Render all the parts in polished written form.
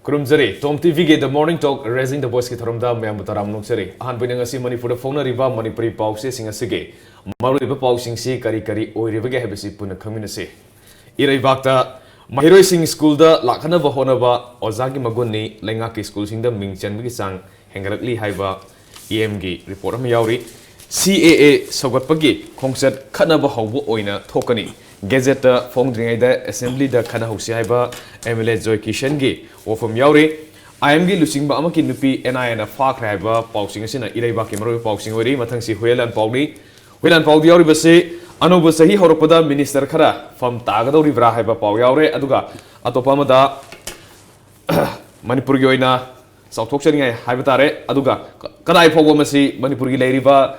Kurumzari, TOMTV ke The Morning Talk, Raising the Voice ke thoramda mayam bataram nuksari. Ahan pinang asi Manipur phone riba Manipuri pause singa sige. Maru riba pausing si kari oi riba ge habisi puna khaminase. Irai bakta Mahiroi sing school da lakhana ba hona ba ozagi magun ni lenga ke school sing da mingchan bi sang hengarakli haiba EM gi report am yauri CAA sogat pagi khongset khana ba hawbu oina thokani. Gazette Fong Dringa Assembly da Kana Hosi Haiba MLA Joy Kishan Gi or from Yauri I am gi losing ba amaki nupi NI and a fak haiba pausing sin Irai Bakimaro pausing ori Matangsi Huel and Pauli Yauri Base Anobu Sahi Horopada Minister Kara from Tagado Rivra Haiba Pau Yaure Aduga Atopamada Manipurioina South Tokshan Haibatare Aduga Kadai Pogomasi Manipuri Riva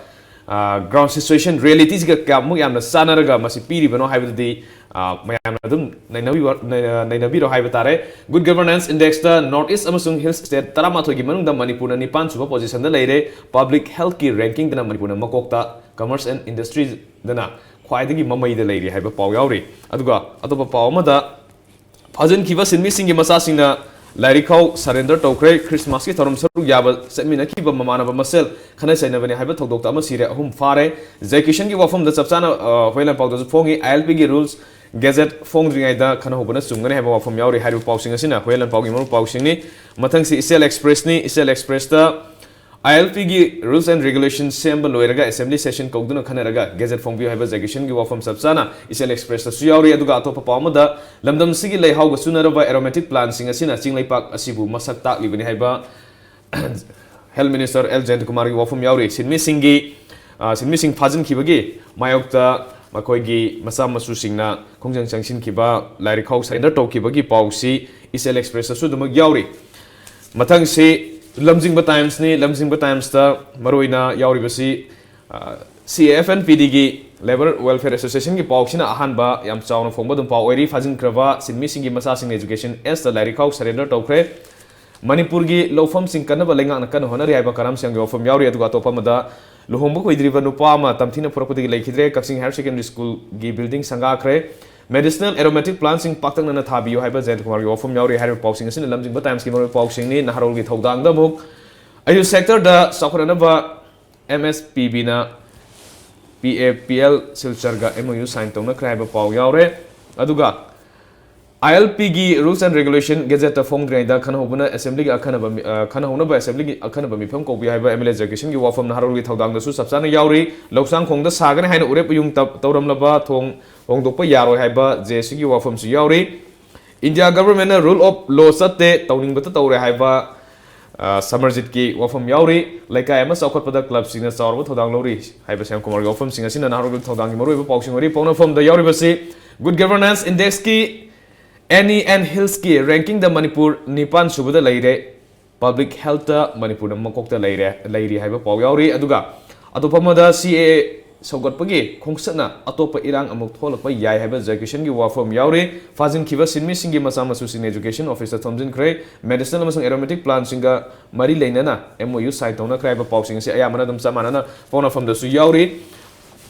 ground situation realities ga kamu yam na sanaraga masi piri bano haibadi mayam adum nainabi ro haibatare good governance index the northeast amasung hills state taramathoi gi manung da manipur ni pan suba position da leire public health ki ranking da manipur makokta commerce and industries dana khwaidagi mamai da leire haiba paw yauri aduga atopa paw ma da phajin kiba sinmi singi masa singna Larikau surrender tokre Christmas ki thorum saru yaba semina ki ba mamana ba masel khana saina bani haiba thodok ta ma sire ahum fare execution ki wafam da chapchana hoilan pau da fongi ILP gi rules gazette fong ringai da khana hobana sumgane haiba wafam yauri hairu pausing asina hoilan pau gi maru pausing ni mathang si isel express da ILP gi rules and regulations semba loiraga assembly session kogduna khanaraga gazette fong bi haiba execution gi wafam chapchana isel express da su yauri aduga atopa pawma da lamdam sigi lei hauga sunaraba aromatic plant singa sina chinglai pak asibu masak tak libani haiba health minister L Jayant Kumar gi wafam yauri sinmi sing phajin khibagi mayokta makoi gi masa masu singna khongjang changsin khiba lairi khau surrender tokibagi pausi isel express su dum yauri mathang se lamjingba times ta maroina yauri basi CFNPD gi Labor Welfare Association ki pauksina ahanba yam chawna phongba dum pau ori phajin krava sinmi singi masa sing education as the larikau surrender tokre Manipur gi lofam sing kanaba lenga na kan honari haiba karam sang yofam yauri atu atopa mada luhomba ko idriba nupa ma tamthina purapudi gi lekhidre Kaksing Higher Secondary School gi building sanga khre medicinal aromatic plants in Paktak Nana Thabiyo Haiba Jayant Kumar Yofam Yauri Harry Pausing in Lamjingba Times Kimori Pausing ni Naharol gi Thodang da muk ayu sector da Sakuranaba MSPB na PAPL Silcharga MOU sign tongna kraiba pau yaure aduga ILP gi rules and regulation gazette fong draida khana hobuna assembly gi khana hona ba assembly gi akhana ba mifam ko bi haiba MLA education gi wafam Naharol gi Thodang da su sabsana yauri loksang khong da sagane haina urep yung tawram laba thong Hongdokpa Yaroi Haiba JSG wafam su yauri India government rule of law satte tawning bata tawre haiba Samarjit ki wafam yauri laikai ama saukhat pada club singna sawrba thodang lori haiba Sam Kumar wafam singa sina naharog thodang gi maroi pausing ori pawna fam da yauri basi good governance index ki NE and hills ki ranking da Manipur nipan subada leire public health da Manipur makokta leire haiba paw yauri aduga atopama da CA Sogot pagi kongsatna atopa irang amuk tholakpa yai haiba execution gi wafam yauri fazin khiba sinmi singi masa masu sin education officer thomjin kre medicinal amasung aromatic plant singa mari leinana MOU site tona kraiba pausing se ayamana dum samana na pona fam da su yauri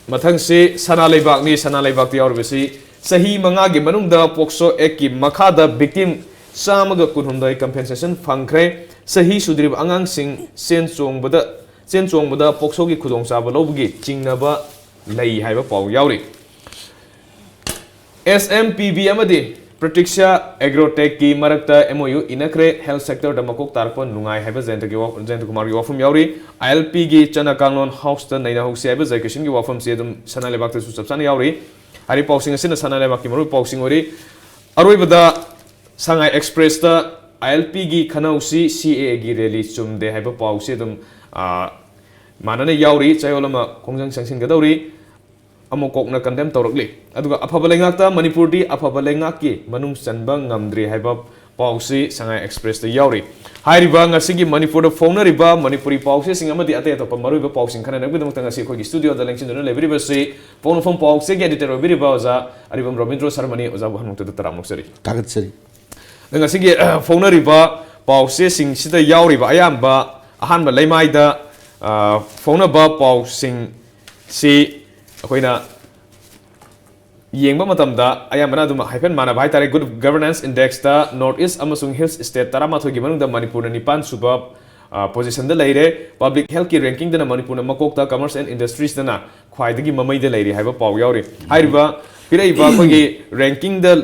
mathang se sana leibak yauri besi sahi manga gi manung da pokso ek ki makha da victim samaga kunhumdai compensation phangkre sahi sudrib angang sing sen chongbada pokso gi khudong chaba lobgi chingnaba lei haiba paw yauri SMPB amadi Pratiksha Agrotech ki marakta MOU inakre health sector da makok tarpon lungai haiba Jayant Kumar gi wafam yauri ILP gi chana kanglon house ta naina house haiba execution gi wafam se dum sana lebak ta su sabsana yauri hari pausing asina sana lebak ki maru pausing ori aroi bada Sangai Express ta ILP gi khanausi CA gi release chumde haiba pause dum manana yauri chayolama kongjang sangsin gadori amokok na condemn tawrakli aduga aphabalengak ta Manipur di aphabalengak ki manung sanba ngamdri haiba pause Sangai Express ta yauri hairiba ngasigi Manipur da phone riba Manipuri pause singamadi ate to pamaruiba pausing khana nagudam tanga si khogi studio da lengsin dona lebri basi phone pause ge editor biriba oza aribam Robindro Sarmani oza bhanung ta taramuk sari tagat sari ngasigi phone riba pause sing sida yauri ba ayamba ahanba leimai da phone ba pausing si akoina yengba matamda ayamana dum hypen mana bhai tare good governance index ta northeast amasung hills state taramathoi gi manungda manipur na nipan suba position da leire public health ki ranking da manipur na makok ta commerce and industries da na khwaidagi mamai da leire haiba paw yauri haiba piraiba khogi ranking da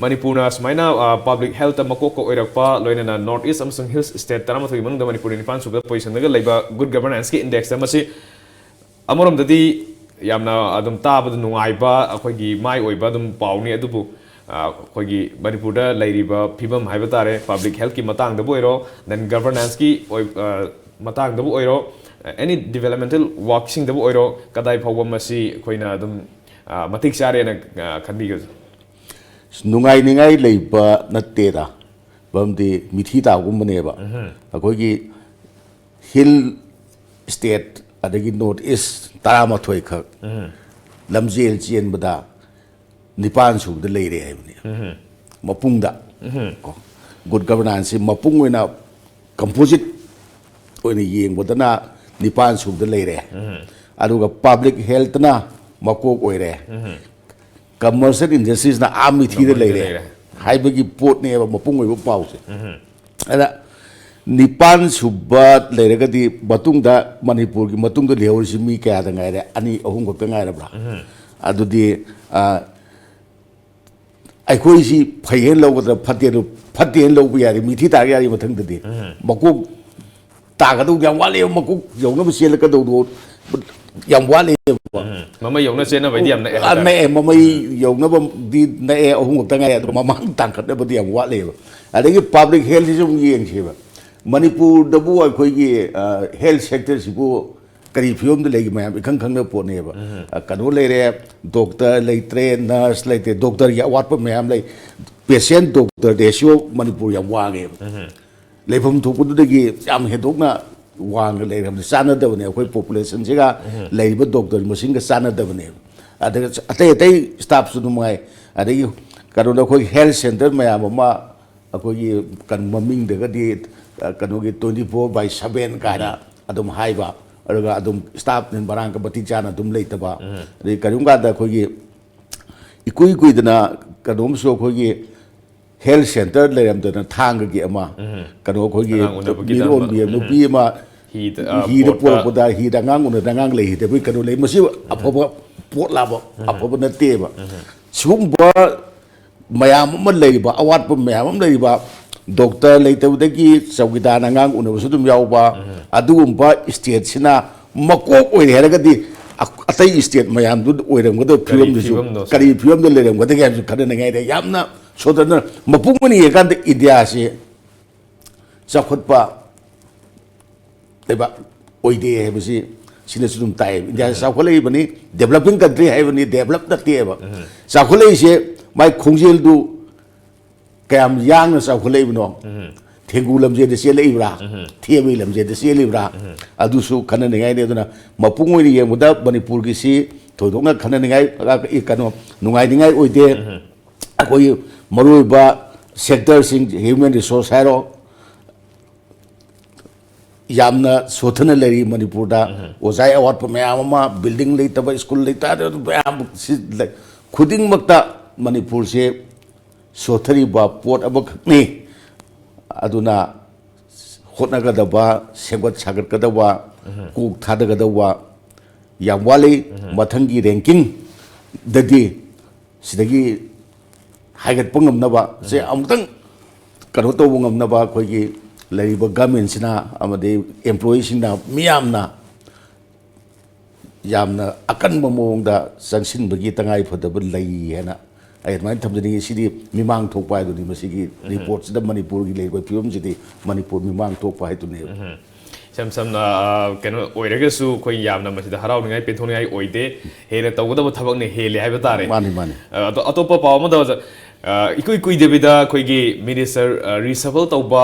manipur na smaina public health ta makok ko oirakpa loina na northeast amasung hills state taramathoi gi manungda manipur na nipan suba position da leiba good governance ki index da masi amorom dadi yamna adum tabad nungaiba akhoi mai oiba adum pawni adubu akhoi manipur da lairiba phibam haiba tare public health ki matang da boiro then governance ki matang da boiro any developmental working da boiro kadai phawba masi khoina adum matik sare na khanbi ga nungai ningai leiba natte da bamdi mithi ta gumne ba akhoi hill state adagi north east taramathoi khak lamjel chien bada nipan su da leire haibni mapung da good governance mapung oina composite oina yeng bodana nipan su da leire aduga public health na makok oire commercial industries na amithi da leire haibagi pot ne mapung oiba pause ada nipan subat leregadi batung da manipur ki matung da lehor simi kaya da ngai re ani ahum gok ngai ra bra adu di ai khoi si phayen lo da phaten lo bi yari mithi ta yari mathang da di makuk ta ga du yang wale makuk yong na sel ka do do yang wale mama yong na sen na bai diam na na mama yong na bam di na ahum gok ngai adu mama tang khat da ba diam wale adagi public health sum yeng chi ba Manipur dabu akhoi health sector sibu kari fiom de legi mayam ikhang khang na pone ba kanu leire doctor leitre nurse leite doctor ya wat pa mayam lei patient doctor ratio Manipur ya wange leifam thopu dagi yam hedok na wang leiram sana da ne akhoi population siga leiba doctor masing ga sana da ne atai staff su mai adagi kanu na khoi health center mayam ma akhoi kan maming de ga di kanogi 24/7 kana adum haiba araga adum staff nin barang ka bati chana adum leitaba re karunga da khogi ikui dana kadum so khogi health center leram dana thang gi ama kano khogi miron bi no bi ma hi da por da hi da ngang un da ngang le hi de bi kano le masi apoba pot la ba apoba na te ba sumba mayam man leiba awat pa mayam leiba doctor leitawdagi sawgidana ngang unabusu dum yawba adugumba state sina makok oire heragadi atai state mayam du oiram gado film du kari film du leram gado gam khadana ngai de yamna sodana mapungmani ekanda india se sakhotpa deba oide hebisi sina sudum tai india sakhole bani developing country hebani develop na teba sakhole se mai khongjel du kayam yang na sa khulei bno thegu lamje de se leibra thiebi lamje de se leibra adu su khana ngai de na mapung oi ye muda manipur gi si thodok na khana ngai ka kano nungai ngai oide akoi marui ba sector sing human resource hero yamna sothana leri manipur da ozai award pa mayama building leitaba school leita da khuding makta manipur se sothari ba pot abak ni aduna hotna ga da ba segot sagat ga da ba ku thada ga da ba yamwali mathangi ranking dadi sidagi haigat pangam na ba se amtang karo to bungam na ba khoi gi lariba government sina amade employee sina miyamna yamna akan mamong da sangsin bagi tangai phadab lai hena ai mai thamjani sidi mimang thokpa du ni masigi report da manipur gi lei film jidi manipur mimang thokpa hai tu ne sam na keno oiraga su khoi yamna masida harau ngai penthon ngai oide hele tawda ba thabak ne hele hai ba tare mani atopa paw ma da ikui debida khoi gi minister reshuffle tawba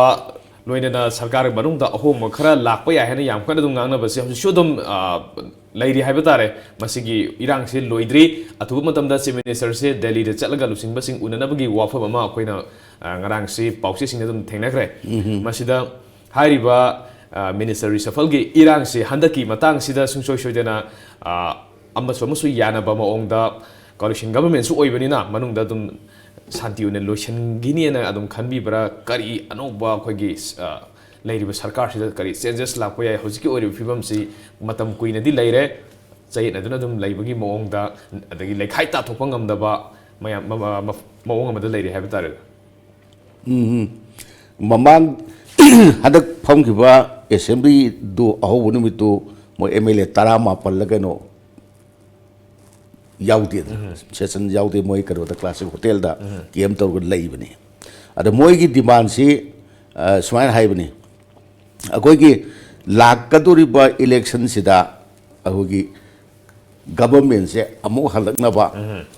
loina na sarkar manung da ahom khara lakpa ya hena yam khana dum ngangna ba se shodom lairi hai ba tare masigi irang se loidri athu matam da chief minister se delhi da chalaga lusing basing unana bagi wafa ma khoina ngarang si pause sing dum thengna kre masida hairiba minister reshuffle gi irang se handaki matang sida sungsoi soidena amasu yana ba ma ongda coalition government su oibanina manungda dum santi une loisangini na adum khanbibra kari anoba khogi leiriba sarkar sida kari changes lakpa ya hojiki ori fibam si matam kuina di leire chai na dum leibagi mongda adagi lekhai ta thopang amdaba maya mawong amada leire habi tare mamang hadak pham kiba assembly do aho numitu mo MLA tarama pallagano yaudi session yaudi moi karo da classic hotel da kem tor leibani ada moi gi demand si swain haibani akoi gi lakaduri ba election sida ahogi government se amu halakna ba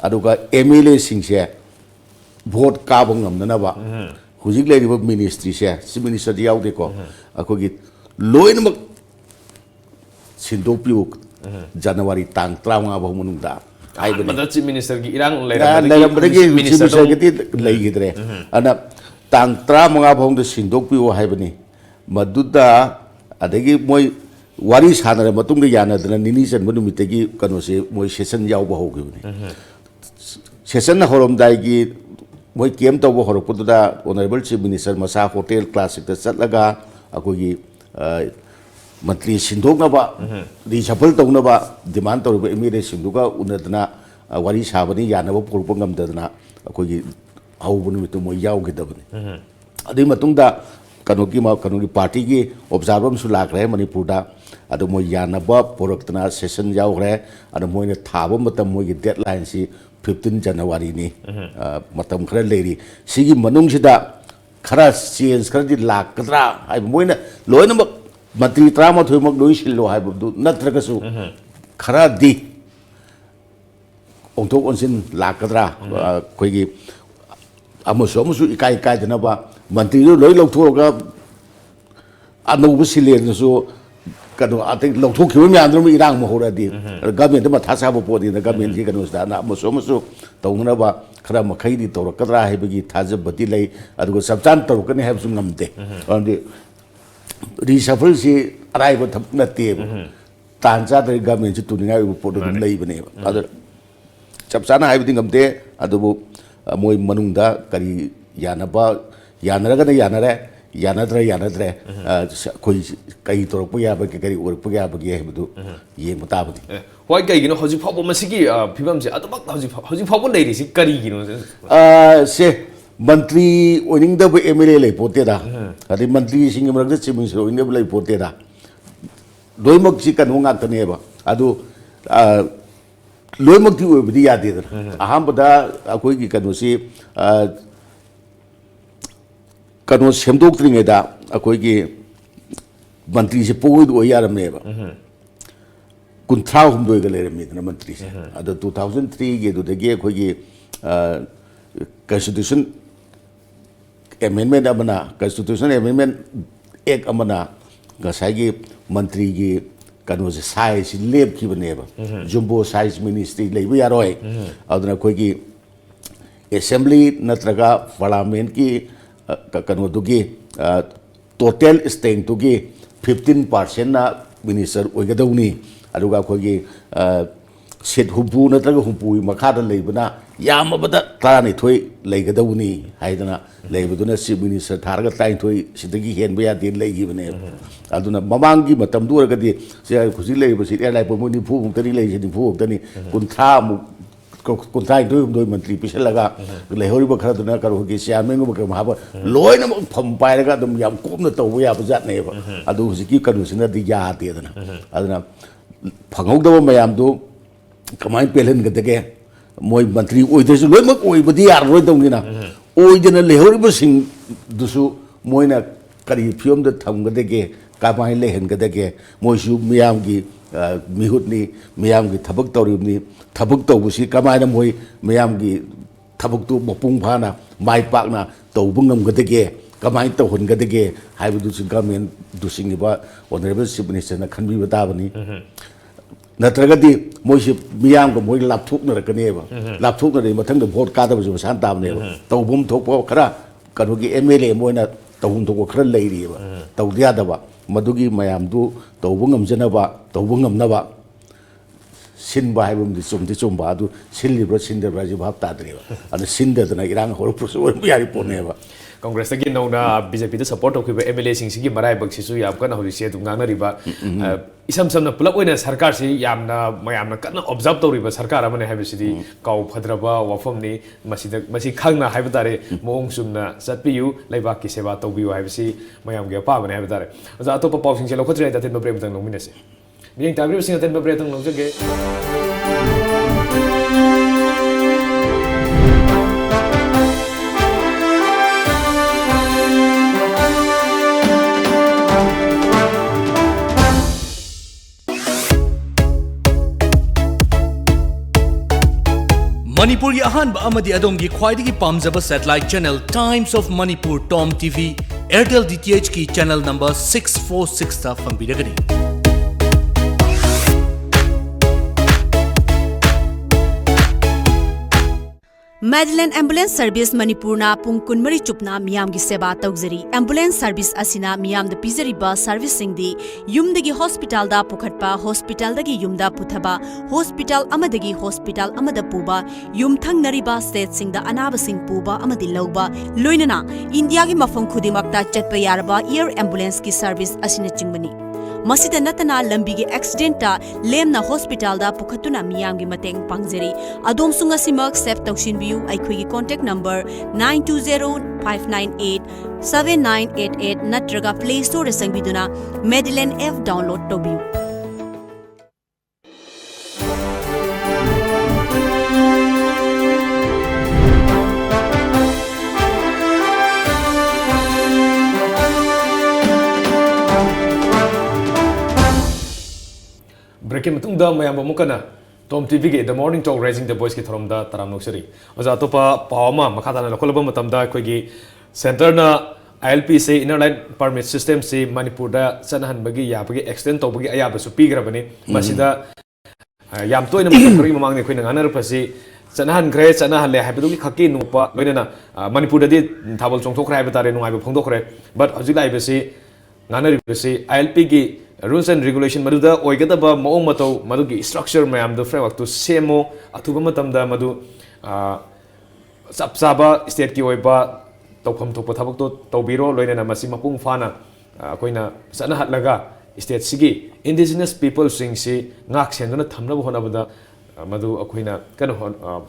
aduga MLA sing se vote ka bangam na ba hujik leiri ba ministry se si minister yaudi ko akoi gi loin Sindopiu Januari tang trauma bah menunda. Ay betul Chief Minister ki irang leram bagi Chief Minister kita lagi gitu anak tang trauma bah menunda Sindopiu hay bani. Maduda ada ki moi waris hanara matung ke yana dengan nini sen menu mitegi kanu se moi session jauh bah hogi bani. Session na horom dai ki moi kiem tau bah horom putuda Honorable Chief Minister masa hotel classic tersat laga aku ki Menteri Sindok na ba di chapel tau na ba demand tau ba emire Sindoka unadna wari sabani yana ba purpangam dadna aku gi au bunu itu mo yau kita bani adi matungda kanu ki party ki observer su lak re Manipur da adu mo yana ba puraktana session yau re adu mo ne thaba matam mo gi deadline si 15 January ni matam khara leri sigi manung sida khara change khara di lak kadra ai mo ne loina Menteri Trama tu mak doi silo hai betul, nak terkesu, khara di, untuk onsin lakadra, koi ki, amusu ikai jana ba, Menteri tu loi lok tu ka, anu bersilir tu, kado ating lok tu kau ni andro irang mahura di, government tu matha sahaja podi, government ni kado sudah, nak amusu, tahu mana ba, khara makai di tahu kadra hai bagi thaja beti lay, aduh sabjan tahu kan hai betul ngamte, orang di reshuffle si arrive thap na te tancha dari government si tuninga report dum lei bane adu chapsana hai biding amte adu moi manungda kari yanaba yanara ga yanadre koi kai tor pu ya ba kari ur pu ya ba ge budu ye mutabudi hoi kai gino hoji phabu masigi phibam se adu bak hoji phabu nei si kari gino se Menteri oning da bu MLA lay pote da adi menteri sing merag da Chief Minister oning da lay pote da doi mak si kan ngak tane ba adu loi mak ti o bi ya de da aham bada akoi ki kanu si kanu semdok tring da akoi ki menteri si poi do yaram ne ba kunthau hum doi ga le mi da menteri se adu 2003 ge do de ge akoi ki constitution amendment amana constitution amendment ek amana gasai mantri gi kanu se size leb ki baneba jumbo size ministry leibu yaroi aduna koi gi assembly natraga parliament ki kanu dugi total staying to gi 15% na minister oigadawni aduga koi gi set humpu natraga humpu makhada leibuna yamabada tarani thoi leigadawni haidana leibuduna Chief Minister tharaga tai thoi sidagi henba ya din leigibane aduna mamangi matam duragadi se khusi leiba si airline pomuni phu tani lei si phu tani kuntha mu kuntai doi mantri pisalaga lehori ba khara duna karo gi siameng ba ka haba loina pham pairaga dum yam kumna tawba ya bajat ne ba adu husiki kanu sina di ya te dana aduna phangau mayam do kamai pelen gadage moi mantri oidesu loi mak oi badi yar roi dongina oidena lehori ba sing dusu moina kari fiom da tham gadage kamai lehen gadage moi su miyam gi mihut ni miyam gi thabak tawribni thabak tawbusi kamai na moi miyam gi thabak tu mapung phana mai pakna tawbungam gadage kamai tawhon gadage haibu du government du sing ba Honorable Chief Minister na khanbi batabani natragadi moisi miyam ko moi lapthuk na rakaneba lapthuk na mathang da vote ka da bu san tam ne tawbum thokpo khara kanugi MLA moina tawum thok khara leiri ba tawdia da ba madugi mayam du tawbungam jana ba tawbungam na ba सिनबा है चुमदी चुमबा सिल्लीब्रा सिंदब्रा भाव ताद्रेब सिंदना इरांग हरपुसु यारी पोनेब कांग्रेस की नौना BJP support तौब MLA Singh मराइबकू याम हौसे इसम समन pull-up सरकार से मैं कन ऑब्जर्व तौरीब सरकार है काउ फद्रब वफमनी खाना है तारे मौं चुना चटपीयू लेबाक की सेवा तौबू है मैं अपाबने है तारे अतोप पासी लौखद्रे अतेंब ब्रेक लौमीनसे मियें ताबीबसिंग अतेंब ब्रेक लौजगे Manipur की अहानबा अमदी अदोंगी ख्वाइदगी पामजबा satellite channel Times of Manipur TOM TV Airtel DTH की चैनल नंबर 646 ता फंगबिरगनी मेडलेन एम्बुलेंस सर्विस मणिपुरना पुंग कुनमरी चुपना मियाम की सेवा तौजरी एम्बुलेंस सर्विस असिना मियाम द पिजरीबा सर्विस सिंगदी युमदगी हॉस्पिटल दा पुखटपा हॉस्पिटल दगी युमदा पुथबा हॉस्पिटल अमदगी हॉस्पिटल अमदा पुबा युमथंग नरिबा स्टेट सिंगदा अनाबा सिंग पुबा अमदी लौबा लोइनना इंडिया की मफम खुदिमक्ता चटपा यारबा एयर एम्बुलेंस की सर्विस असिना चिंगबनी मसीदा नतना लंबी के एक्सीडेंट लेमना हॉस्पिटल दा पुखतुना मियाम की मतेंग पांगजरी अदोम सुंगसिमक सेव तौसिनबियु अखोई कॉन्टैक्ट नंबर 9205987988 नत्रगा प्ले स्टोर संगबिदुना मेडिलेन एफ डाउनलोड तौबियु ब्रेक मैम मुकना टॉम टीवी के the morning talk rising the voice की थरम तराम नौसरी ओजा अतोप पाव मखा लखोलब अखोई सेंटर ILP से इनर लाइन परमिट सिस्टम से मणिपुर चनहनबगी याबगी एक्सटेंड तौबगी अयाबसु पीग्रबनी मसिदा याम तोयना मखरी ममांगने अखोइना गानरपसि चनहनग्रे चनहले हाइबदुगी खक्की नुपा लोइना मणिपुर दि थाबल चोंथोखरे हाइब तारे नुंगाइब फोंदोखरे बट हजिक लाइबसि गानरिबसि ILP की रूल्स एंड रेगुलेशन मधुदा ओइगदब मओंग मतौ मधुगी स्ट्रक्चर मैम द फ्रेमवर्क तो सेमो अथुब मतमदा मधु चप चाबा स्टेट की ओइबा तौफम थोप थबक तो तौबिरो लोइना मसि मपुंग फाना अखोइना सना हटलगा स्टेट सिगी इंडिजिनस पीपल सिंग सि ngak सेंदना थमनब होनबदा मधु अखोइना कन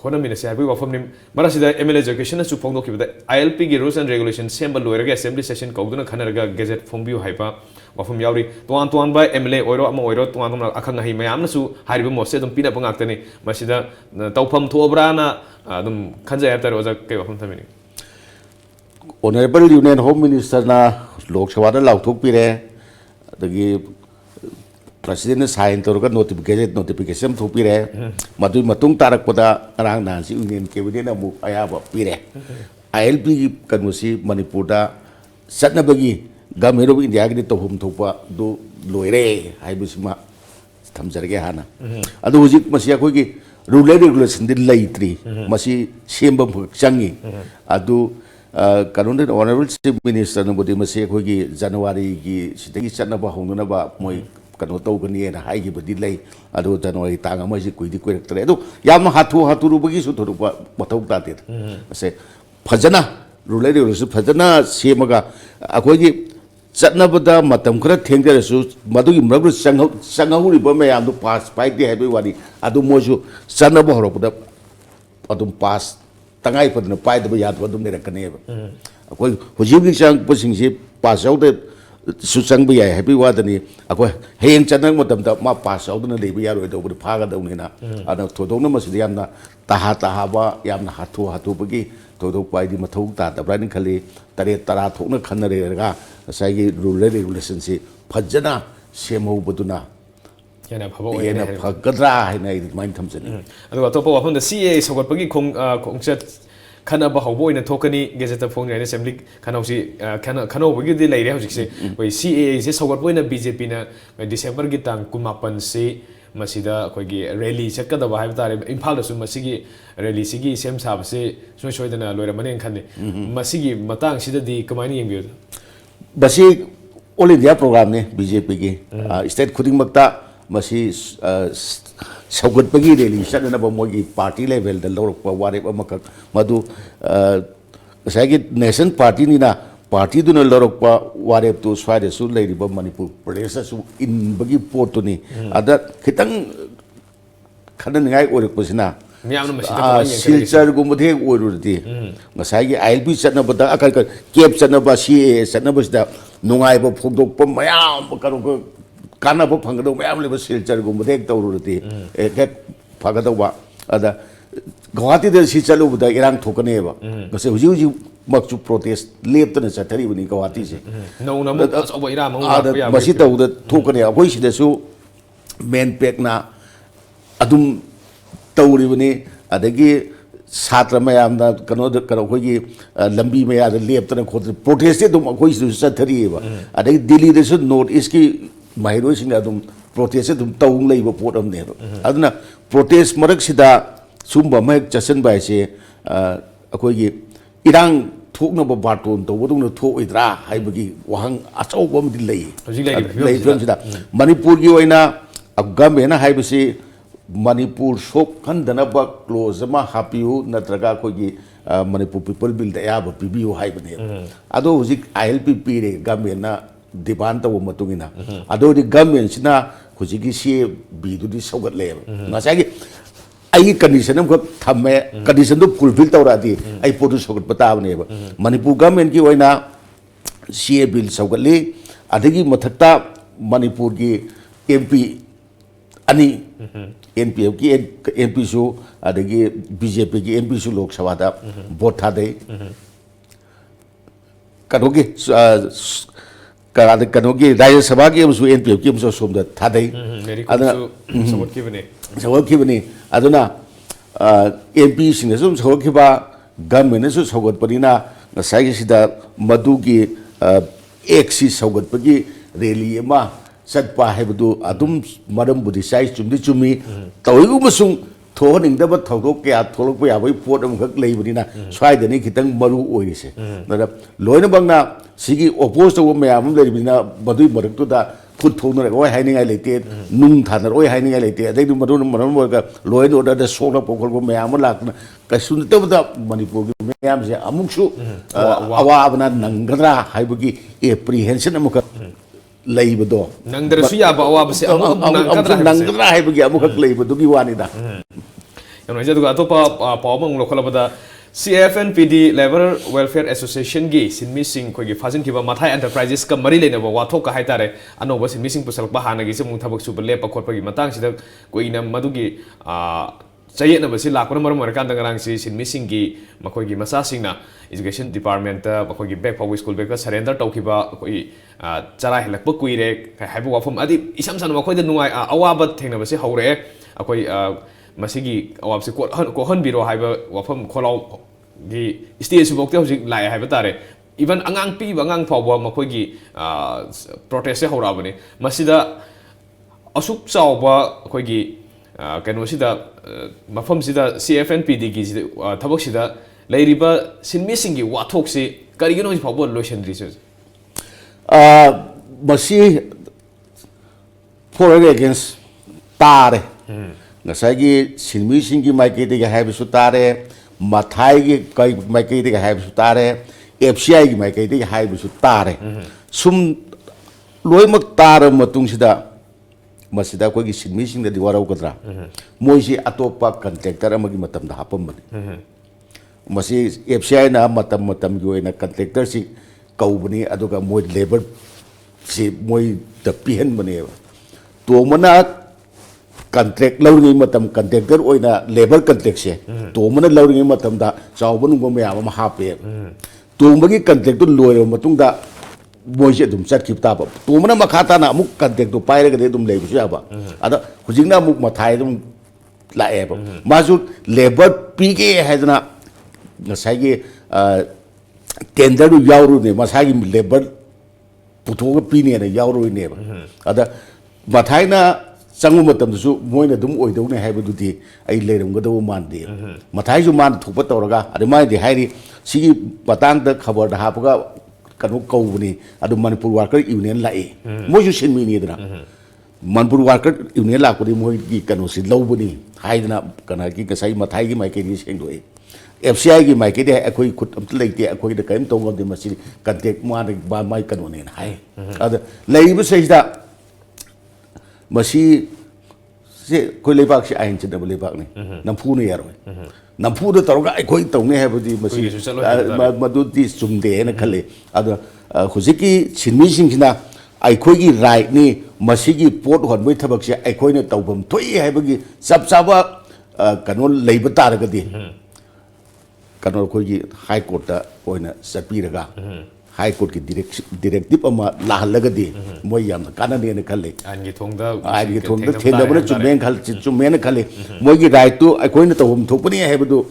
होनमिनसे हाबि वफमनि मरासिदा MLA एजुकेशन सु फोंदोखिबदा ILP की रूल्स एंड रेगुलेशन सेम्बल लोइरगा असेंबली सेशन कौदुना खनरगा गेजेट फोंबियो हाइबा वफम यावरी तोआन तोआन बाय MLA ओइरो अम ओइरो तोआन तोआन अखंग हाइ मयामनसु हारिबा मोसे दम पिना पंगाक्तनी मसिदा तौफम थोबराना दम खंजा यातर ओजा के वफम थमिनी ऑनरेबल यूनियन होम मिनिस्टर ना लोकसभा लाउथोक पिरे दगी प्रेसिडेंट साइन तौर नोटिफिकेशन थोपीरे मधु मतुंग तारकपदा अरांग नासी यूनियन कैबिनेट अमु अयाब पीरे ILP की कनुसी मणिपुर चटनबगी गवर्नमेंट ऑफ इंडिया की तौहम थोपा दो लोइरे हाइबसिमा थमजरगे हाना अदु हुजिक मसी अखोगी रूल एंड रेगुलेशन दि लैत्री मसी सेम्बम चंगी अदु कानून ऑनरेबल चीफ मिनिस्टर नबुदि मसी अखोगी जनवरी की सिदगी चटनबा होंगनबा मोय कनो तौगनी है हाई बदी लै अदो जनवरी तांग अमसि कुइदि कुइरक्तरे अदो याम हाथु हाथुरुबगी सु थोरुपा मथौ ताते असे फजना रूल रेगुलेशन फजना सेमगा अखोगी चटनबदा मतम खरा थेंगरसु मदुगी मरबु संगहुरिबा मयाम पास पाइदे हाइबे वारी अदु मोजु चनब हरपदा अदुम पास तंगाई फदन पाइदबा यादबा अदुम नेरकनेब अखोई हुजिबि संग पसिंगसे पास आउट सुचंग याय हैप्पी वादनी अखोई हेंग चनंग मतमदा मा पास आउदना लेबि यारोय दौबु फागदौनिना अना थोदौना मसिदि यामना ताहा ताहाबा यामना हाथु हाथुबगी थोदौ पाइदि मथौ तादब्रानि खली तरे तरा थोकना खनरेगा साइगी रूल रेगुलेशन से फजना सेमौबदुना yana phabo yana phagdra haina I mind thamjani adu atopa wafam da CA sogotpagi khongchat khana ba hawbo ina thokani gazeta phone ina assembly khana si khana bagi di leire hojik se oi CA se sogotpo ina BJP na December gi tang 18 se masida khoigi rally chakada ba haib tare imphal su masigi rally sigi sem sab se soi dana loira manen khane masigi matang sida di kamani yengbiyo basi all India program ne BJP ki state khuding makta masi ꯁꯧꯒꯠꯄꯒꯤ rally ꯆꯠꯅꯅꯕ ꯃꯣꯏꯒꯤ party ꯂꯦꯚꯦꯜꯗ ꯂꯧꯔꯛꯄ ꯋꯥꯔꯦꯞ ꯑꯃꯈꯛ ꯃꯗꯨ ꯉꯁꯥꯏꯒꯤ national ꯄꯥꯔꯇꯤꯅꯤꯅ ꯄꯥꯔꯇꯤꯗꯨꯅ ꯂꯧꯔꯛꯄ ꯋꯥꯔꯦꯞꯇꯨ ꯁ꯭ꯋꯥꯏꯗꯁꯨ ꯂꯩꯔꯤꯕ ꯃꯅꯤꯄꯨꯔ ꯄ꯭ꯔꯗꯦꯁꯇꯁꯨ ꯏꯟꯕꯒꯤ ꯄꯣꯠꯇꯨꯅꯤ ꯑꯗ ꯈꯤꯇꯪ ꯈꯟꯅꯅꯤꯡꯉꯥꯏ ꯑꯣꯏꯔꯛꯄꯁꯤꯅ ꯁꯤꯜꯆꯔꯒꯨꯝꯕꯗ ꯍꯦꯛ ꯑꯣꯏꯔꯨꯔꯗꯤ ꯉꯁꯥꯏꯒꯤ ILP ꯆꯠꯅꯕꯗ ꯀꯦꯞ ꯆꯠꯅꯕ CAA ꯆꯠꯅꯕꯁꯤꯗ ꯅꯨꯡꯉꯥꯏꯕ ꯐꯣꯡꯗꯣꯛꯄ ꯃꯌꯥꯝ ꯀꯥꯟꯅꯕ ꯐꯪꯒꯗꯧꯕ ꯃꯌꯥꯝ ꯂꯩꯕ ꯁꯤꯜꯆꯔꯒꯨꯝꯕꯗ ꯍꯦꯛ ꯇꯧꯔꯨꯔꯗꯤ ꯍꯦꯛ ꯐꯒꯗꯧꯕ ꯑꯗ ꯒꯨꯋꯥꯍꯥꯇꯤꯗ ꯁꯤ ꯆꯠꯂꯨꯕꯗ ꯏꯔꯥꯡ ꯊꯣꯛꯀꯅꯦꯕ ꯉꯁꯤ ꯍꯧꯖꯤꯛꯃꯛꯁꯨ ꯄ꯭ꯔꯣꯇꯦꯁ ꯂꯦꯞꯇꯅ ꯆꯠꯊꯔꯤꯕꯅꯤ ꯒꯨꯋꯥꯍꯥꯇꯤꯁꯦ ꯃꯁꯤ ꯇꯧꯕꯗ ꯊꯣꯛꯀꯅꯤ ꯑꯩꯈꯣꯏ ꯁꯤꯗꯁꯨ ꯃꯦꯟꯄꯦꯛꯅ ꯑꯗꯨꯝ ꯇꯧꯔꯤꯕꯅꯤ ꯑꯗꯒꯤ ꯁꯥꯇ꯭ꯔ ꯃꯌꯥꯝꯅ ꯑꯩꯈꯣꯏꯒꯤ ꯂꯝꯕꯤ ꯃꯌꯥꯗ ꯂꯦꯞꯇꯅ ꯈꯣꯠꯇꯅ ꯄ꯭ꯔꯣꯇꯦꯁꯇꯤ ꯑꯗꯨꯝ ꯑꯩꯈꯣꯏ ꯁꯤꯗꯁꯨ ꯆꯠꯊꯔꯤꯑꯕ ꯑꯗꯒꯤ ꯗꯤꯜꯂꯤꯗꯁꯨ ꯅꯣꯔꯠ ꯏꯁꯀꯤ ꯃꯍꯩꯔꯣꯏꯁꯤꯡꯅ ꯑꯗꯨꯝ ꯄ꯭ꯔꯣꯇꯦꯁ ꯑꯗꯨꯝ ꯇꯧ ꯂꯩꯕ ꯄꯣꯠ ꯑꯃꯅꯦꯕ ꯑꯗꯨꯅ ꯄ꯭ꯔꯣꯇꯦꯁ ꯃꯔꯛꯁꯤꯗ ꯁꯨꯝꯕ ꯑꯃ ꯍꯦꯛ ꯆꯠꯁꯤꯟꯕ ꯍꯥꯏꯁꯦ ꯑꯩꯈꯣꯏꯒꯤ ꯏꯔꯥꯡ ꯊꯣꯛꯅꯕ ꯕꯥꯔꯇꯣꯟ ꯇꯧꯕꯗꯧꯅ ꯊꯣꯛꯑꯣꯏꯗ꯭ꯔꯥ ꯍꯥꯏꯕꯒꯤ ꯋꯥꯍꯪ ꯑꯆꯧꯕ ꯑꯃꯗꯤ ꯂꯩ ꯐꯤꯕꯝꯁꯤꯗ ꯃꯅꯤꯄꯨꯔꯒꯤ ꯑꯣꯏꯅ ꯒꯃꯦꯟꯅ ꯍꯥꯏꯕꯁꯤ ꯃꯅꯤꯄꯨꯔ ꯁꯣꯛꯍꯟꯗꯅꯕ ꯀ꯭ꯂꯣꯖ ꯑꯃ ꯍꯥꯞꯄꯤꯌꯨ ꯅꯠꯇ꯭ꯔꯒ ꯑꯩꯈꯣꯏꯒꯤ ꯃꯅꯤꯄꯨꯔ ꯄꯤꯄꯜ ꯕꯤꯜꯗ ꯑꯌꯥꯕ ꯄꯤꯕꯤꯌꯨ ꯍꯥꯏꯕꯅꯦꯕ ꯑꯗꯣ ꯍꯧꯖꯤꯛ ILP ꯄꯤꯔꯦ ꯒꯃꯦꯟꯅ ꯗꯤꯃꯥꯟ ꯇꯧꯕ ꯃꯇꯨꯡ ꯏꯟꯅ ꯑꯗꯨꯗꯤ ꯒꯃꯦꯟꯁꯤꯅ ꯍꯧꯖꯤꯛꯀꯤ ꯕꯤꯗꯨꯗꯤ ꯁꯧꯒꯠꯂꯦꯕ ꯉꯁꯥꯏꯒꯤ ꯑꯩꯒꯤ ꯀꯟꯗꯤꯁꯟ ꯑꯃꯈꯛ ꯊꯝꯃꯦ ꯀꯟꯗꯤꯁꯟꯗꯨ ꯐꯨꯜꯐꯤꯜ ꯇꯧꯔꯛꯑꯗꯤ ꯑꯩ ꯄꯣꯠꯇꯨ ꯁꯧꯒꯠꯄ ꯇꯥꯕꯅꯦꯕ ꯃꯅꯤꯄꯨꯔ ꯒꯃꯦꯟꯒꯤ ꯑꯣꯏꯅ ꯕꯤꯜ ꯁꯧꯒꯠꯂꯤ ꯑꯗꯒꯤ ꯃꯊꯛꯇ ꯃꯅꯤꯄꯨꯔꯒꯤ MP ꯑꯅꯤ NPFꯒꯤ MPꯁꯨ ꯑꯗꯒꯤ BJPꯒꯤ MPꯁꯨ ꯂꯣꯛ ꯁꯚꯥꯗ ꯚꯣꯠ ꯊꯥꯗꯩ ꯀꯩꯅꯣꯒꯤ ꯔꯥꯖ꯭ꯌ ꯁꯚꯥꯒꯤ ꯑꯃꯁꯨ NPFꯒꯤ ꯑꯃꯁꯨ ꯑꯁꯣꯝꯗ ꯊꯥꯗꯩ ꯑꯗꯨꯅ ꯁꯧꯒꯠꯈꯤꯕꯅꯤ ꯑꯗꯨꯅ MPꯁꯤꯡꯅꯁꯨ ꯁꯧꯒꯠꯈꯤꯕ ꯒꯃꯦꯟꯅꯁꯨ ꯁꯧꯒꯠꯄꯅꯤꯅ ꯉꯁꯥꯏꯒꯤ ꯁꯤꯗ ꯃꯗꯨꯒꯤ ꯑꯦꯛꯁꯤ ꯁꯧꯒꯠꯄꯒꯤ ꯔꯦꯂꯤ ꯑꯃ ꯆꯠꯄ ꯍꯥꯏꯕꯗꯨ ꯑꯗꯨꯝ ꯃꯔꯝꯕꯨꯗꯤ ꯆꯨꯝꯗꯤ ꯆꯨꯝꯃꯤ ꯇꯧꯏꯒꯨꯝꯕꯁꯨꯡ ꯊꯣꯛꯍꯟꯅꯤꯡꯗꯕ ꯊꯧꯗꯣꯛ ꯀꯌꯥ ꯊꯣꯛꯂꯛꯄ ꯌꯥꯕꯒꯤ ꯄꯣꯠ ꯑꯃꯈꯛ ꯂꯩꯕꯅꯤꯅ ꯁ꯭ꯋꯥꯏꯗꯅꯤ ꯈꯤꯇꯪ ꯃꯔꯨ ꯑꯣꯏꯔꯤꯁꯦ ꯑꯗꯨꯅ ꯂꯣꯏꯅꯃꯛꯅ ꯁꯤꯒꯤ ꯑꯣꯄꯣꯖ ꯇꯧꯕ ꯃꯌꯥꯝ ꯑꯃ ꯂꯩꯔꯤꯕꯅꯤ나 ꯃꯗꯨꯒꯤ ꯃꯔꯛꯇꯨꯗ ꯈꯨꯠ ꯊꯣꯛꯅꯔꯛꯑꯣꯏ ꯍꯥꯏꯅꯤꯡꯉꯥꯏ ꯂꯩꯇꯦ ꯅꯨꯡ ꯊꯥꯅꯔꯛꯑꯣꯏ ꯍꯥꯏꯅꯤꯡꯉꯥꯏ ꯂꯩꯇꯦ ꯑꯗꯩꯗꯤ ꯃꯗꯨꯅ ꯃꯔꯝ ꯑꯣꯏꯔꯒ ꯂꯣ ꯑꯦꯟ ꯑꯣꯔꯗꯔꯗ ꯁꯣꯛꯂꯛꯄ ꯈꯣꯠꯄ ꯃꯌꯥꯝ ꯑꯃ ꯂꯥꯛꯇꯅ ꯀꯩꯁꯨ ꯅꯠꯇꯕꯗ ꯃꯅꯤꯄꯨꯔꯒꯤ ꯃꯌꯥꯝꯁꯦ ꯑꯃꯨꯛꯁꯨ ꯑꯋꯥꯕꯅ ꯅꯪꯒꯗ꯭ꯔꯥ ꯍꯥꯏꯕꯒꯤ ꯑꯦꯄ꯭ꯔꯤꯍꯦꯟꯁꯟ ꯑꯃꯈꯛ ꯂꯩꯕꯗꯣ ꯅꯪꯗ꯭ꯔꯁꯨ ꯌꯥꯕ ꯑꯋꯥꯕꯁꯦ ꯅꯪꯒꯗ꯭ꯔꯥ ꯍꯥꯏꯕꯒꯤ ꯑꯃꯈꯛ ꯂꯩꯕꯗꯨꯒꯤ ꯋꯥꯅꯤꯗ ꯀꯩꯅꯣꯁꯦ ꯑꯗꯨꯒ ꯑꯇꯣꯞꯄ ꯄꯥꯎ ꯑꯃ ꯂꯧꯈꯠꯂꯕꯗ CFNPD Labor Welfare Associationꯒꯤ ꯁꯤꯟꯃꯤꯁꯤꯡ ꯑꯩꯈꯣꯏꯒꯤ ꯐꯥꯖꯤꯟꯈꯤꯕ ꯃꯊꯥꯏ ꯑꯦꯟꯇꯔꯄ꯭ꯔꯥꯏꯖꯦꯁꯀ ꯃꯔꯤ ꯂꯩꯅꯕ ꯋꯥꯊꯣꯛꯀ ꯍꯥꯏꯇꯥꯔꯦ ꯑꯅꯧꯕ ꯁꯤꯟꯃꯤꯁꯤꯡ ꯄꯨꯁꯜꯂꯛꯄ ꯍꯥꯟꯅꯒꯤꯁꯤ ꯑꯃꯨꯛ ꯊꯕꯛ ꯁꯨꯕ ꯂꯦꯞꯄ ꯈꯣꯠꯄꯒꯤ ꯃꯇꯥꯡꯁꯤꯗ ꯀꯨꯏꯅ ꯃꯗꯨꯒꯤ ꯆꯌꯦꯠꯅꯕꯁꯤ ꯂꯥꯛꯄꯅ ꯃꯔꯝ ꯑꯣꯏꯔꯀꯥꯟꯗ ꯉꯔꯥꯡꯁꯤ ꯁꯤꯟꯃꯤꯁꯤꯡꯒꯤ ꯃꯈꯣꯏꯒꯤ ꯃꯆꯥꯁꯤꯡꯅ ꯏꯖꯨꯀꯦꯁꯟ ꯗꯤꯄꯥꯔꯠꯃꯦꯟꯇ ꯃꯈꯣꯏꯒ ꯕꯦꯛ ꯐꯥꯎꯕ ꯁ꯭ꯀꯨꯜ ꯕꯦꯛꯇ ꯁꯔꯦꯟꯗꯔ ꯇꯧꯈꯤꯕ ꯑꯩꯈꯣꯏꯒꯤ ꯆꯔꯥ ꯍꯦꯜꯂꯛꯄ ꯀꯨꯏꯔꯦ ꯍꯥꯏꯕ ꯋꯥꯐꯝ ꯑꯗꯤ ꯏꯁꯝ ꯁꯝꯅ ꯃꯈꯣꯏꯗ ꯑꯋꯥꯕ ꯊꯦꯡꯅꯕꯁꯤ ꯍꯧꯔꯛꯑꯦ ꯑꯩꯈꯣꯏ ꯃꯁꯤꯒꯤ ꯑꯋꯥꯕꯁꯤ ꯀꯣꯛꯍꯟꯕꯤꯔꯣ ꯍꯥꯏꯕ ꯋꯥꯐꯝ ꯈꯣꯜꯂꯥꯎꯒꯤ ꯁ꯭ꯇꯦꯖꯁꯤꯐꯥꯎꯗ ꯍꯧꯖꯤꯛ ꯂꯥꯛꯑꯦ ꯍꯥꯏꯕ ꯇꯥꯔꯦ इवन अंगांग पीब अंगांग फाउबा मखोइगी प्रोटेस्ट से हौराबने मसिदा असुक चावबा अखोइगी कैनोसिदा मफमसिदा CFNPD की थबकसिदा लैरिबा सिनमिसिंगी वाथोकसे करिगिनो फाउबा लोइसनद्रिसे मसी फॉर अगेंस्ट तारे नसागी सिनमिसिंगी माइकेदे हाइबसु तारे मथाइगी कई माइकेदे हाइबसु तारे FCI की माइकेदे हाइबसु तारे सुम लोइमक तार मतुंगसिदा मसिदा कोई सिनमिसिंग दि वाराउगद्रा मोइसि अतोपा कॉन्ट्रैक्टर अमगी मतमदा हापमबनि मसी FCI ना मतम की ओइना कॉन्ट्रैक्टर सि कौबनी अदुगा मोइ लेबर से मोइ द पिहन बनेबा तो मना कॉन्ट्रैक्ट लौरिङै मतम कॉन्ट्रैक्टर ओइना लेबर कॉन्ट्रैक्ट से तो मना लौरिङै मतमदा चावबनुगो मयाम अमा हापे तो मगी कॉन्ट्रैक्ट लोइरो मतुंगदा मोइसे दुम चटखिब ताबा तो मना मखाताना अमुक कॉन्ट्रैक्ट तो पाइरगदे दुम लेबसु याबा अदा हुजिंगना अमुक मथाइ दुम लाएबा माजु लेबर पीगे हाइदना नसाइगे टेंडर यावरुने मसागी लेबर पुथोगा पीने यावरुनेबा अदा मथाइना चंगु मतमदसु मोइना दुम ओइदौने हाइबदुदि आई लेरमगदो मानदे मथाइसु मान थोपा तौरगा अदमाइदि हाइरि सिगी पतांगदा खबर हापगा कनो कौबनी अदु मणिपुर वर्कर यूनियन लाए मोइसु सिनमिनिदना Manipur worker union lakpadi moi gi kanu si lobuni haidna kana gi kasai mathai gi mai ke ni sengdoi FCI gi mai ke de akoi khut am leite akoi da kaim tong de masi contact ma ba mai kanu ne hai ada leiba seida masi se koi lebak si ain chida lebak ni nampu ne yaro nampu da taroga akoi tong ne habudi masi madu di sumde na khale ada huziki chinmi singina ꯑꯩꯈꯣꯏꯒꯤ ꯔꯥꯏꯠꯅꯤ ꯃꯁꯤꯒꯤ ꯄꯣꯠ ꯍꯣꯟꯕꯒꯤ ꯊꯕꯛꯁꯦ ꯑꯩꯈꯣꯏꯅ ꯇꯧꯐꯝ ꯊꯣꯛꯏ ꯍꯥꯏꯕꯒꯤ ꯆꯞ ꯆꯥꯕ ꯀꯩꯅꯣ ꯂꯩꯕ ꯇꯥꯔꯒꯗꯤ ꯀꯩꯅꯣ ꯑꯩꯈꯣꯏꯒꯤ ꯍꯥꯏ ꯀꯣꯔꯠꯇ ꯑꯣꯏꯅ ꯆꯠꯄꯤꯔꯒ ꯍꯥꯏ ꯀꯣꯔꯠꯀꯤ ꯗꯤꯔꯦꯛꯇꯤꯞ ꯑꯃ ꯂꯥꯛꯍꯜꯂꯒꯗꯤ ꯃꯣꯏ ꯌꯥꯝꯅ ꯀꯥꯟꯅꯅꯦꯅ ꯈꯜꯂꯤ ꯑꯥꯏꯟꯒꯤ ꯊꯣꯡꯗ ꯊꯦꯡꯅꯕꯅ ꯆꯨꯝꯃꯦꯅ ꯈꯜꯂꯤ ꯃꯣꯏꯒꯤ ꯔꯥꯏꯠꯇꯨ ꯑꯩꯈꯣꯏꯅ ꯇꯧꯐꯝ ꯊꯣꯛꯄꯅꯤ ꯍꯥꯏꯕꯗꯨ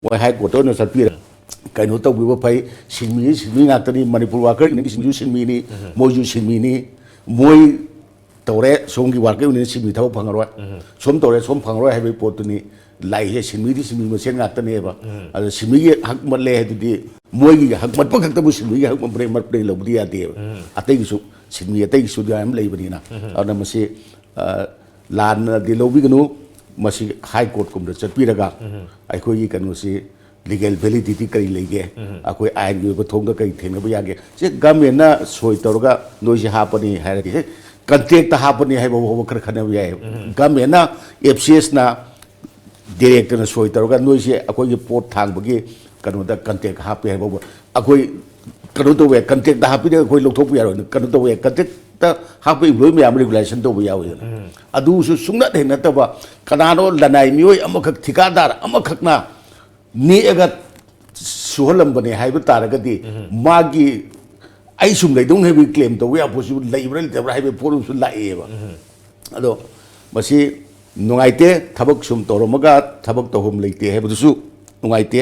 ꯃꯣꯏ ꯍꯥꯏ ꯀꯣꯔꯠꯇ ꯑꯣꯏꯅ ꯆꯠꯄꯤꯔꯒ kaino tau biwa pai sinmi ngakani Manipur worker ini sinju sinmi ni moju sinmi ni moi tore songi worker ini sinmi thau phangaroi som tore som phangaroi hai bai pot ni lai he sinmi mo sen ngakani ba ada sinmi ge hak mat le he di moi gi hak mat pa khak ta bu sinmi ge hak mat pre lo di ya de atai gi su sinmi atai gi su ga am lei bani na ana masi lan di lo bi gnu masi high court kum da chatpi raga ai khoi gi kanu si legal validity kari lege akoi ain gi ba thong da kai theng ba yage se government na soi torga noi se hapani hairi contact ta hapani hai ba khar khane ba yae government na FCS na director na soi torga noi se akoi gi port thang ba gi kanu da contact hapi hai ba akoi kanu to we contact da hapi de akoi lok thok ya ro kanu to we contact ta hapi loi me am regulation to ba yawe adu su sungna de na ta ba kanano lanai mioi amakak thikadar amakak na ni agat suhalam bane haiba taragadi magi ai sum lai dong hebi claim to we aposu laibral te haiba forum su laeba ado masi nungaite thabak sum toromaga thabak to hom leite haiba su nungaite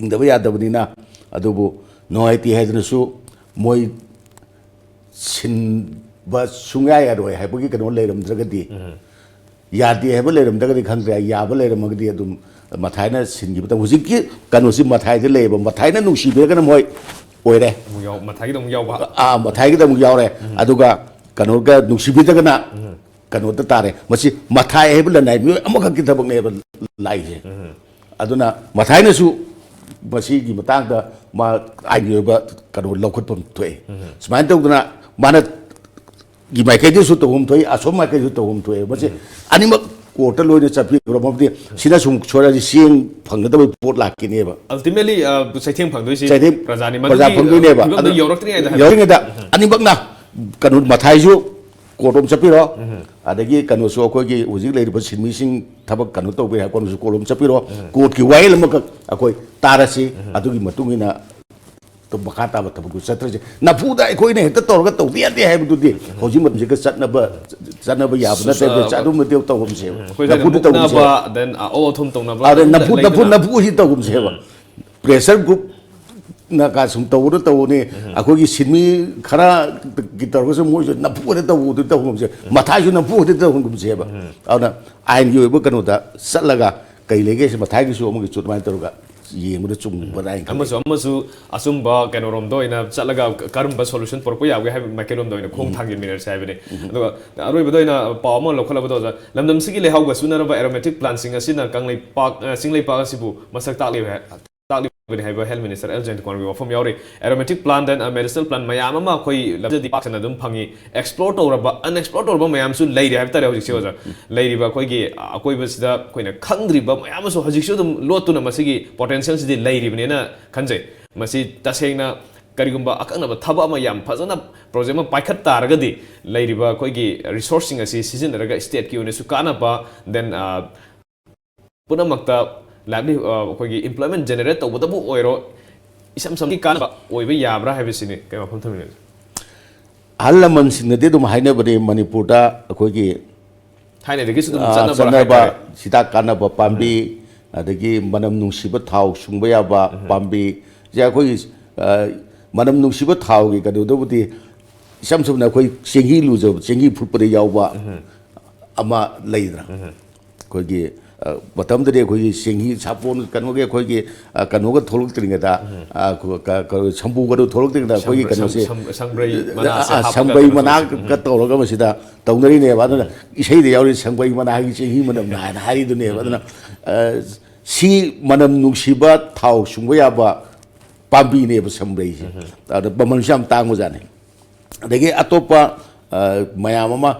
ingdaba yadabani na adubu nungaite haidna su moi sin ba sunga ya roi haiba gi kano leiram dragadi yadi haiba leiram dragadi khangre yaba leiram magdi adum mathai singi bata hujiki kanu si mathai de leba mathai na nusi be kana moi oire mathai dong yaw ba mathai gi dong yaw re aduga kanu ga nusi be kana kanu ta tare masi mathai he bula nai mi amaka ki thabak ne lai je aduna mathai na su masi gi matang da ma ai gi ba kanu lokhut pam thoi smain tong duna mana gi mai kai su to hum thoi asom mai kai su to hum thoi masi animak court लोने चपी ग्रोमबदि सिना सुम छोरा जि सिंग फंगदब pot लाकिने बा ultimately सैथें फंगदोइ सि प्रजानि प्रजा फंगदोइ बा अदु यौरक्तनि आइदा यौरिंगदा अनिबकना कनु मथाइजु कोटोम चपिरो अदगी कनु सो कोगी उजिक लेरिबो सिनमि सिंग थबक कनु तोबे हा कोनु कोलम चपिरो कोर्ट की वाइल मक अकोइ तारासि अदुगी मतुंगिना तो बखा ताब तबगु सत्रजे नफुदा एकोइने हेक्ता तोरगा तौदिया दे हाइबदुदि होजि मतजे क चटनबा याबना ते चादु मतेव तौगमसे नफुदु तौगमसे देन ओ थुम तौनबा अरे नफु हि तौगमसे बा प्रेशर ग्रुप ना का सुम तौदु तौने अकोगी सिनमि खरा गि तौरगस मोइ नफु दे तौदु तौगमसे मथाइजु नफु दे तौगमसे बा अना आइन योबो कनोदा सल्लगा कैलेगे से मथाइगि सु अमगि चुतमाइ तौरगा येंगुदे चुम बदाइ असुम्बा कैनोरोम दोइना चलगा करम्बा सोल्यूशन परको यावे हाइ माइकेरोम दोइना खोंग थांगि मिनर्स हाइबने अदुगा अरोइबा दोइना पावमा लोखलाबा दोजा लमदम सिगि लेहाउगा सुनरबा एरोमेटिक प्लांट सिंग असिना कांगलै पाक सिंगलै पाक असिबु मसक ताकलि हाइबा हेल्थ मिनिस्टर एलजेंट कोनबि वफम यावरे aromatic plant and medicinal plant मयाम मा खोइ लबजदि पाकसन अदुम फंगि एक्सप्लोर तौरबा अनएक्सप्लोर तौरबा मयाम सु लैरि हाइब तारे हजिक सेवजा लैरिबा खोइगि अकोइबसिदा खोइना खंग्रिबा मयाम सु हजिक सु दम लोतुना मसिगि पोटेंशियल सिदि लैरिबनेना खंजे मसि तसेंगना करिगुम्बा अकंगनबा थबा अमा याम फजना प्रोजेक्ट मा पाइखत तारगदि लैरिबा खोइगि रिसोर्सिंग असि सिजनरगा स्टेट की ओनेसु कानाबा देन पुनमक्ता लाइवली अखोगी एम्प्लॉयमेंट जनरेट तौबदबु ओइरो इसम समकी कानबा ओइबे याब्रा हाइबसिनि कै मफम थमिने हल्लमन सिंगदे दुम हाइने बदे मणिपुरदा अखोगी थाइने दगी सुदम चनबा सिदा कानबा पाम्बी अदगी मनम नुसिबा थाव सुंबा याबा पाम्बी जे अखोगी मनम नुसिबा थाव गी कदुदबुदि इसम समना अखोई सेंगी लुजब सेंगी फुटपदे यावबा अमा लैद्रा अखोगी ꯃꯇꯝꯗꯗꯤ ꯑꯩꯈꯣꯏꯒꯤ ꯆꯦꯡꯍꯤ ꯁꯥꯄꯣꯟ ꯀꯩꯅꯣꯒꯤ ꯑꯩꯈꯣꯏꯒꯤ ꯀꯩꯅꯣꯒ ꯊꯣꯛꯂꯛꯇ꯭ꯔꯤꯉꯩꯗ ꯁꯝꯕꯨꯒꯗꯣ ꯊꯣꯛꯂꯛꯇ꯭ꯔꯤꯉꯩꯗ ꯑꯩꯈꯣꯏꯒꯤ ꯀꯩꯅꯣꯁꯦ ꯁꯪꯕꯩ ꯃꯅꯥꯒ ꯇꯧꯔꯒ ꯃꯁꯤꯗ ꯇꯧꯅꯔꯤꯅꯦꯕ ꯑꯗꯨꯅ ꯏꯁꯩꯗ ꯌꯥꯎꯔꯤ ꯁꯪꯕꯩ ꯃꯅꯥꯒꯤ ꯆꯦꯡꯍꯤ ꯃꯅꯝꯅ ꯍꯥꯏꯅ ꯍꯥꯏꯔꯤꯗꯨꯅꯦꯕ ꯑꯗꯨꯅ ꯁꯤ ꯃꯅꯝ ꯅꯨꯡꯁꯤꯕ ꯊꯥꯎ ꯁꯨꯡꯕ ꯌꯥꯕ ꯄꯥꯝꯕꯤꯅꯦꯕ ꯁꯪꯕ꯭ꯔꯩꯁꯦ ꯑꯗ ꯃꯃꯜꯁꯨ ꯌꯥꯝ ꯇꯥꯡꯕꯖꯥꯠꯅꯤ ꯑꯗꯒꯤ ꯑꯇꯣꯞꯄ ꯃꯌꯥꯝ ꯑꯃ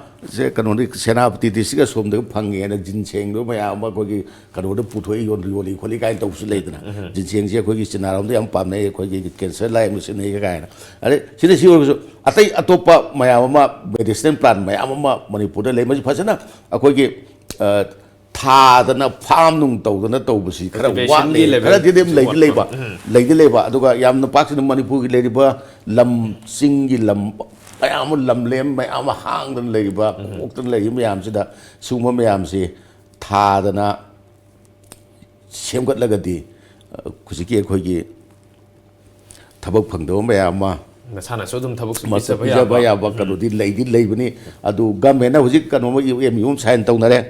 ꯀꯩꯅꯣꯗꯤ ꯁꯦꯅꯥꯄꯇꯤ ꯗꯤꯁꯇ꯭ꯔꯤꯛ ꯑꯁꯣꯝꯗ ꯐꯪꯉꯦꯅ ꯖꯤꯟꯁꯦꯡꯗꯣ ꯃꯌꯥꯝ ꯑꯃ ꯑꯩꯈꯣꯏꯒꯤ ꯀꯩꯅꯣꯗ ꯄꯨꯊꯣꯛꯏ ꯌꯣꯜꯂꯤ ꯈꯣꯠꯂꯤ ꯀꯥꯏꯅ ꯇꯧꯕꯁꯨ ꯂꯩꯗꯅ ꯖꯤꯟꯁꯦꯡꯁꯦ ꯑꯩꯈꯣꯏꯒꯤ ꯆꯤꯅꯥꯔꯣꯝꯗ ꯌꯥꯝ ꯄꯥꯝꯅꯩ ꯑꯩꯈꯣꯏꯒꯤ ꯀꯦꯟꯁꯔ ꯂꯥꯌꯦꯡꯕ ꯁꯤꯖꯤꯟꯅꯩ ꯀꯥꯏꯅ ꯑꯗꯩ ꯁꯤꯗ ꯁꯤ ꯑꯣꯏꯔꯒꯁꯨ ꯑꯇꯩ ꯑꯇꯣꯞꯄ ꯃꯌꯥꯝ ꯑꯃ ꯃꯦꯗꯤꯁꯤꯅꯦꯜ ꯄ꯭ꯂꯥꯟ ꯃꯌꯥꯝ ꯑꯃ ꯃꯅꯤꯄꯨꯔꯗ ꯂꯩ ꯃꯁꯤ ꯐꯖꯅ ꯑꯩꯈꯣꯏꯒꯤ ꯊꯥꯗꯅ ꯐꯥꯝ ꯅꯨꯡ ꯇꯧꯗꯅ ꯇꯧꯕꯁꯤ ꯈꯔ ꯋꯥꯠꯂꯦ ꯈꯔꯗꯤ ꯑꯗꯨꯝ ꯂꯩꯗꯤ ꯂꯩꯕ ꯑꯗꯨꯒ ꯌꯥꯝꯅ ꯄꯥꯛꯁꯤꯅ ꯃꯅꯤꯄꯨꯔꯒꯤ ꯂꯩꯔꯤꯕ ꯂꯝ ꯆꯤꯡꯒꯤ ꯂꯝ ꯃꯌꯥꯝ ꯑꯃ ꯂꯝꯂꯦꯝ ꯃꯌꯥꯝ ꯑꯃ ꯍꯥꯡꯗꯅ ꯂꯩꯔꯤꯕ ꯀꯣꯛꯇꯅ ꯂꯩꯔꯤꯕ ꯃꯌꯥꯝꯁꯤꯗ ꯁꯤꯒꯨꯝꯕ ꯃꯌꯥꯝꯁꯤ ꯊꯥꯗꯅ ꯁꯦꯝꯒꯠꯂꯒꯗꯤ ꯍꯧꯖꯤꯛꯀꯤ ꯑꯩꯈꯣꯏꯒꯤ ꯊꯕꯛ ꯐꯪꯗꯕ ꯃꯌꯥꯝ ꯑꯃ ꯅꯁꯥꯅꯁꯨ ꯑꯗꯨꯝ ꯊꯕꯛ ꯄꯤꯖꯕ ꯌꯥꯕ ꯀꯩꯅꯣꯗꯤ ꯂꯩꯕꯅꯤ ꯑꯗꯨ ꯒꯃꯦꯟꯅ ꯍꯧꯖꯤꯛ ꯀꯩꯅꯣꯃ MOU ꯁꯥꯏꯟ ꯇꯧꯅꯔꯦ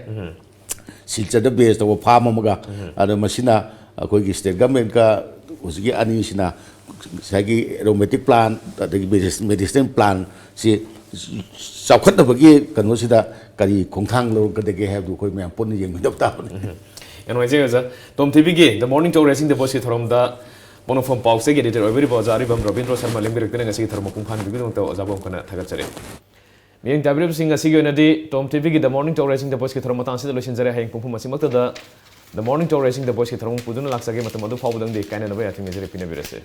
ꯁꯤꯜꯆꯔꯗ ꯕꯦꯖ ꯇꯧꯕ ꯐꯥꯝ ꯑꯃꯒ ꯑꯗꯣ ꯃꯁꯤꯅ ꯑꯩꯈꯣꯏꯒꯤ ꯁ꯭ꯇꯦꯠ ꯒꯃꯦꯟꯠꯀ ꯍꯧꯖꯤꯛꯀꯤ ꯑꯅꯤꯁꯤꯅ ꯉꯁꯥꯏꯒꯤ ꯑꯦꯔꯣꯃꯦꯇꯤꯛ ꯄ꯭ꯂꯥꯟ ꯑꯗꯒꯤ ꯃꯦꯗꯤꯁꯤꯅꯦꯜ ꯄ꯭ꯂꯥꯟꯁꯤ ꯆꯥꯎꯈꯠꯅꯕꯒꯤ ꯀꯩꯅꯣꯁꯤꯗ ꯀꯔꯤ ꯈꯣꯡꯊꯥꯡ ꯂꯧꯔꯛꯀꯗꯒꯦ ꯍꯥꯏꯕꯗꯨ ꯑꯩꯈꯣꯏ ꯃꯌꯥꯝ ꯄꯨꯟꯅ ꯌꯦꯡꯃꯤꯟꯅꯕ ꯇꯥꯕꯅꯤ ꯌꯥꯝ ꯅꯨꯡꯉꯥꯏꯖꯩ ꯑꯣꯖꯥ ꯇꯣꯝ ꯇꯤꯚꯤꯒꯤ ꯗ ꯃꯣꯔꯅꯤꯡ ꯇꯣꯛ ꯔꯦꯁꯤꯡ ꯗ ꯚꯣꯏꯁꯀꯤ ꯊꯧꯔꯝꯗ ꯄꯣꯛꯅꯐꯝ ꯄꯥꯎꯆꯦꯒꯤ ꯑꯦꯗꯤꯇꯔ ꯑꯣꯏꯕꯤꯔꯤꯕ ꯑꯣꯖꯥ ꯑꯔꯤꯕꯝ ꯔꯣꯕꯤꯟꯗ꯭ꯔꯣ ꯁꯔꯃ ꯂꯦꯡꯕꯤꯔꯛꯇꯨꯅ ꯉꯁꯤꯒꯤ ꯊꯧꯔꯝ ꯃꯄꯨꯡ ꯐꯥꯍꯟꯕꯒꯤꯗꯃꯛꯇ ꯑꯣꯖꯥꯕꯨ ꯑꯃꯨꯛ ꯊꯥꯒꯠꯆꯔꯤ ꯃꯤꯠꯌꯦꯡ ꯇꯥꯕꯤꯔꯤꯕꯁꯤꯡ ꯉꯁꯤꯒꯤ ꯑꯣꯏꯅꯗꯤ ꯇꯣꯝ ꯇꯤꯚꯤꯒꯤ ꯗ ꯃꯣꯔꯅꯤꯡ ꯇꯣꯛ ꯔꯦꯁꯤꯡ ꯗ ꯚꯣꯏꯁꯀꯤ ꯊꯧꯔꯝ ꯃꯇꯥꯡꯁꯤꯗ ꯂꯣꯏꯁꯤꯟꯖꯔꯦ ꯍꯌꯦꯡ ꯄꯨꯡꯐꯝ ꯑꯁꯤꯃꯛꯇꯗ ꯗ ꯃꯣꯔꯅꯤꯡ ꯇꯣꯛ ꯔꯦꯁꯤꯡ ꯗ ꯚꯣꯏꯁꯀꯤ ꯊꯧꯔꯝ ꯄꯨꯗꯨꯅ ꯂꯥꯛꯆꯒꯦ ꯃꯇꯝ ꯑꯗꯨ ꯐꯥꯎꯕꯗꯪꯗꯤ ꯀꯥꯏꯅꯅꯕ ꯌꯥꯊꯪ ꯅꯤꯖꯔꯤ ꯄꯤꯅꯕꯤꯔꯁꯦ